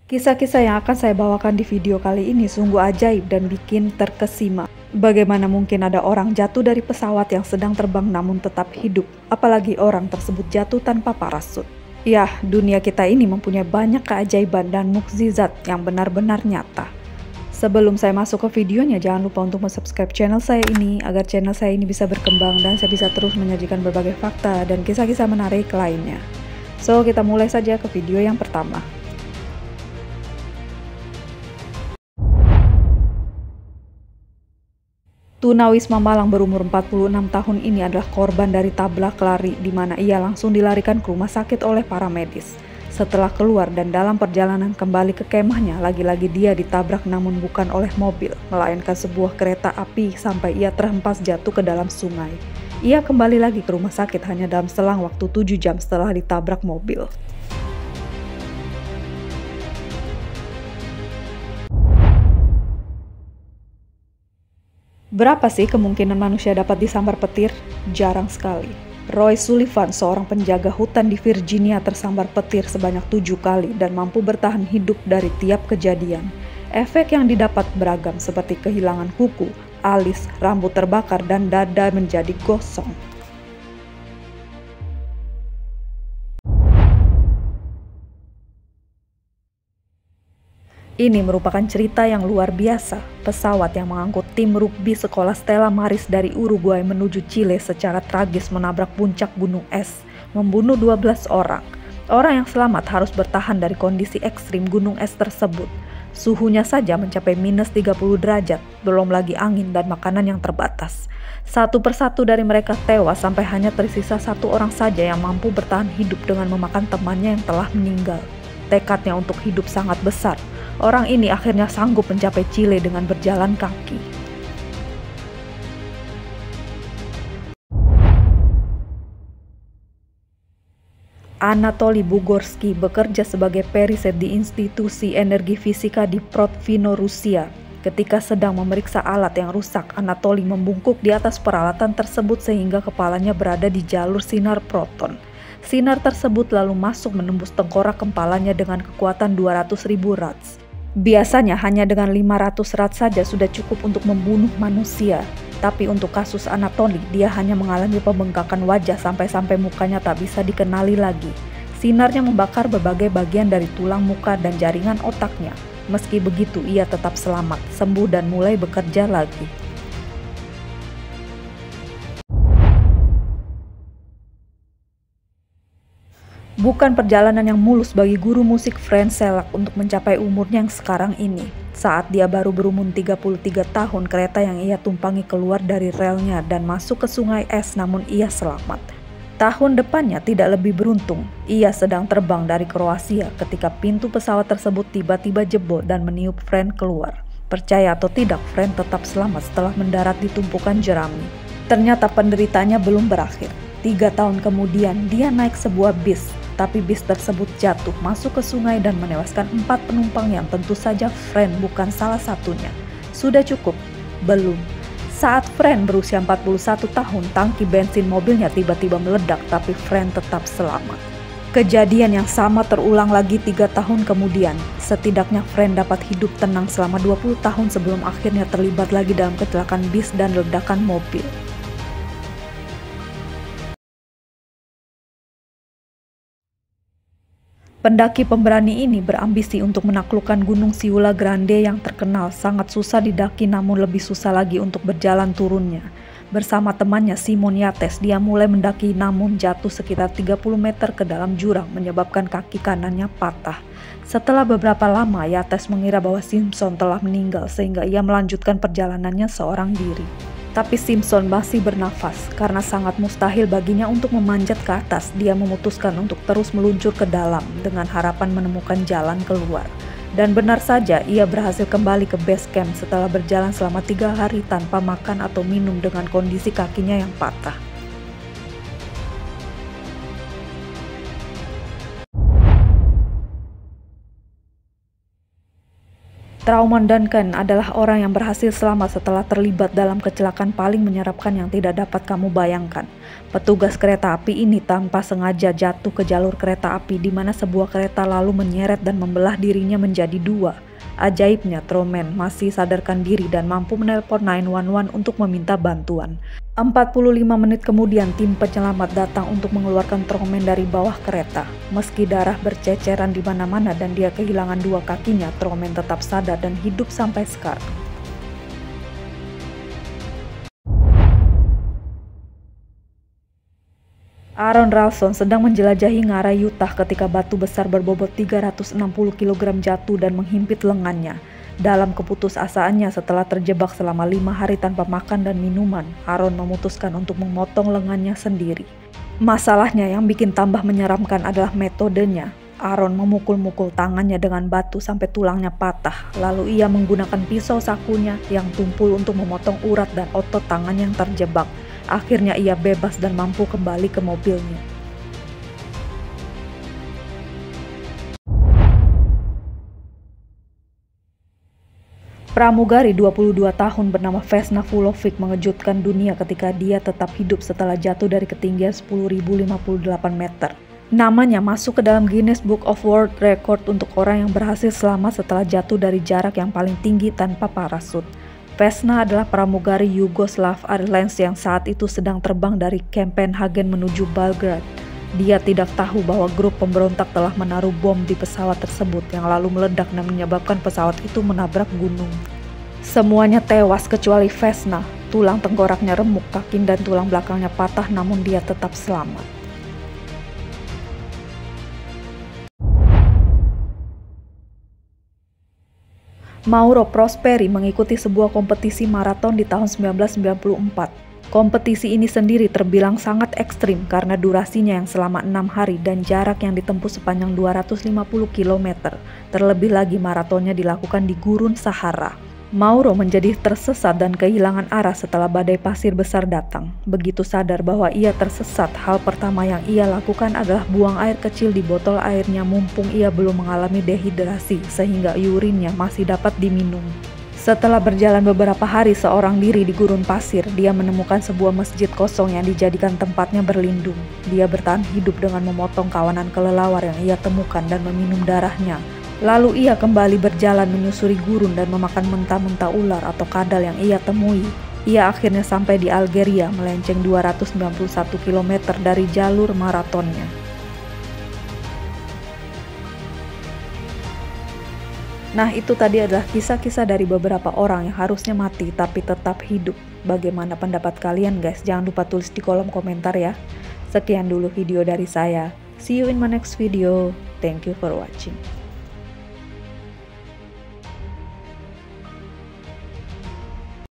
Kisah-kisah yang akan saya bawakan di video kali ini sungguh ajaib dan bikin terkesima. Bagaimana mungkin ada orang jatuh dari pesawat yang sedang terbang namun tetap hidup, apalagi orang tersebut jatuh tanpa parasut. Ya, dunia kita ini mempunyai banyak keajaiban dan mukjizat yang benar-benar nyata. Sebelum saya masuk ke videonya, jangan lupa untuk subscribe channel saya ini agar channel saya ini bisa berkembang dan saya bisa terus menyajikan berbagai fakta dan kisah-kisah menarik lainnya. So, kita mulai saja ke video yang pertama. Tunawisma Malang berumur 46 tahun ini adalah korban dari tabrak lari di mana ia langsung dilarikan ke rumah sakit oleh para medis. Setelah keluar dan dalam perjalanan kembali ke kemahnya, lagi-lagi dia ditabrak namun bukan oleh mobil, melainkan sebuah kereta api sampai ia terhempas jatuh ke dalam sungai. Ia kembali lagi ke rumah sakit hanya dalam selang waktu 7 jam setelah ditabrak mobil. Berapa sih kemungkinan manusia dapat disambar petir? Jarang sekali. Roy Sullivan, seorang penjaga hutan di Virginia, tersambar petir sebanyak 7 kali dan mampu bertahan hidup dari tiap kejadian. Efek yang didapat beragam seperti kehilangan kuku, alis, rambut terbakar, dan dada menjadi gosong. Ini merupakan cerita yang luar biasa. Pesawat yang mengangkut tim rugbi sekolah Stella Maris dari Uruguay menuju Chile secara tragis menabrak puncak gunung es, membunuh 12 orang. Orang yang selamat harus bertahan dari kondisi ekstrim gunung es tersebut. Suhunya saja mencapai minus 30 derajat, belum lagi angin dan makanan yang terbatas. Satu persatu dari mereka tewas sampai hanya tersisa 1 orang saja yang mampu bertahan hidup dengan memakan temannya yang telah meninggal. Tekadnya untuk hidup sangat besar. Orang ini akhirnya sanggup mencapai Chile dengan berjalan kaki. Anatoly Bugorski bekerja sebagai periset di Institusi Energi Fisika di Protvino, Rusia. Ketika sedang memeriksa alat yang rusak, Anatoly membungkuk di atas peralatan tersebut sehingga kepalanya berada di jalur sinar proton. Sinar tersebut lalu masuk menembus tengkorak kepalanya dengan kekuatan 200.000 rats. Biasanya hanya dengan 500 rats saja sudah cukup untuk membunuh manusia. Tapi untuk kasus Anatoly, dia hanya mengalami pembengkakan wajah sampai-sampai mukanya tak bisa dikenali lagi. Sinarnya membakar berbagai bagian dari tulang muka dan jaringan otaknya. Meski begitu, ia tetap selamat, sembuh dan mulai bekerja lagi. Bukan perjalanan yang mulus bagi guru musik Franz Selak untuk mencapai umurnya yang sekarang ini. Saat dia baru berumur 33 tahun, kereta yang ia tumpangi keluar dari relnya dan masuk ke sungai es, namun ia selamat. Tahun depannya tidak lebih beruntung. Ia sedang terbang dari Kroasia ketika pintu pesawat tersebut tiba-tiba jebol dan meniup Franz keluar. Percaya atau tidak, Franz tetap selamat setelah mendarat di tumpukan jerami. Ternyata penderitanya belum berakhir. 3 tahun kemudian, dia naik sebuah bis. Tapi bis tersebut jatuh masuk ke sungai dan menewaskan 4 penumpang yang tentu saja Franz bukan salah satunya. Sudah cukup? Belum. Saat Franz berusia 41 tahun, tangki bensin mobilnya tiba-tiba meledak tapi Franz tetap selamat. Kejadian yang sama terulang lagi 3 tahun kemudian. Setidaknya Franz dapat hidup tenang selama 20 tahun sebelum akhirnya terlibat lagi dalam kecelakaan bis dan ledakan mobil. Pendaki pemberani ini berambisi untuk menaklukkan Gunung Siula Grande yang terkenal sangat susah didaki namun lebih susah lagi untuk berjalan turunnya. Bersama temannya Simon Yates, dia mulai mendaki namun jatuh sekitar 30 meter ke dalam jurang menyebabkan kaki kanannya patah. Setelah beberapa lama, Yates mengira bahwa Simpson telah meninggal sehingga ia melanjutkan perjalanannya seorang diri. Tapi Simpson masih bernafas. Karena sangat mustahil baginya untuk memanjat ke atas, dia memutuskan untuk terus meluncur ke dalam dengan harapan menemukan jalan keluar. Dan benar saja, ia berhasil kembali ke base camp setelah berjalan selama 3 hari tanpa makan atau minum dengan kondisi kakinya yang patah. Trauman Duncan adalah orang yang berhasil selamat setelah terlibat dalam kecelakaan paling menyeramkan yang tidak dapat kamu bayangkan. Petugas kereta api ini tanpa sengaja jatuh ke jalur kereta api di mana sebuah kereta lalu menyeret dan membelah dirinya menjadi dua. Ajaibnya, Trauman masih sadarkan diri dan mampu menelpon 911 untuk meminta bantuan. 45 menit kemudian tim penyelamat datang untuk mengeluarkan Trauman dari bawah kereta. Meski darah berceceran di mana-mana dan dia kehilangan dua kakinya, Trauman tetap sadar dan hidup sampai sekarang. Aaron Ralston sedang menjelajahi ngarai Utah ketika batu besar berbobot 360 kg jatuh dan menghimpit lengannya. Dalam keputusasaannya setelah terjebak selama 5 hari tanpa makan dan minuman, Aaron memutuskan untuk memotong lengannya sendiri. Masalahnya yang bikin tambah menyeramkan adalah metodenya. Aaron memukul-mukul tangannya dengan batu sampai tulangnya patah. Lalu ia menggunakan pisau sakunya yang tumpul untuk memotong urat dan otot tangan yang terjebak. Akhirnya ia bebas dan mampu kembali ke mobilnya. Pramugari 22 tahun bernama Vesna Vulovic mengejutkan dunia ketika dia tetap hidup setelah jatuh dari ketinggian 10.058 meter. Namanya masuk ke dalam Guinness Book of World Record untuk orang yang berhasil selamat setelah jatuh dari jarak yang paling tinggi tanpa parasut. Vesna adalah pramugari Yugoslav Airlines yang saat itu sedang terbang dari Copenhagen menuju Belgrade. Dia tidak tahu bahwa grup pemberontak telah menaruh bom di pesawat tersebut yang lalu meledak dan menyebabkan pesawat itu menabrak gunung. Semuanya tewas kecuali Vesna. Tulang tengkoraknya remuk, kaki dan tulang belakangnya patah, namun dia tetap selamat. Mauro Prosperi mengikuti sebuah kompetisi maraton di tahun 1994. Kompetisi ini sendiri terbilang sangat ekstrim karena durasinya yang selama 6 hari dan jarak yang ditempuh sepanjang 250 km. Terlebih lagi maratonnya dilakukan di Gurun Sahara. Mauro menjadi tersesat dan kehilangan arah setelah badai pasir besar datang. Begitu sadar bahwa ia tersesat, hal pertama yang ia lakukan adalah buang air kecil di botol airnya mumpung ia belum mengalami dehidrasi sehingga urinnya masih dapat diminum. Setelah berjalan beberapa hari seorang diri di gurun pasir, dia menemukan sebuah masjid kosong yang dijadikan tempatnya berlindung. Dia bertahan hidup dengan memotong kawanan kelelawar yang ia temukan dan meminum darahnya. Lalu ia kembali berjalan menyusuri gurun dan memakan mentah-mentah ular atau kadal yang ia temui. Ia akhirnya sampai di Algeria melenceng 291 km dari jalur maratonnya. Nah, itu tadi adalah kisah-kisah dari beberapa orang yang harusnya mati tapi tetap hidup. Bagaimana pendapat kalian guys? Jangan lupa tulis di kolom komentar ya. Sekian dulu video dari saya. See you in my next video. Thank you for watching.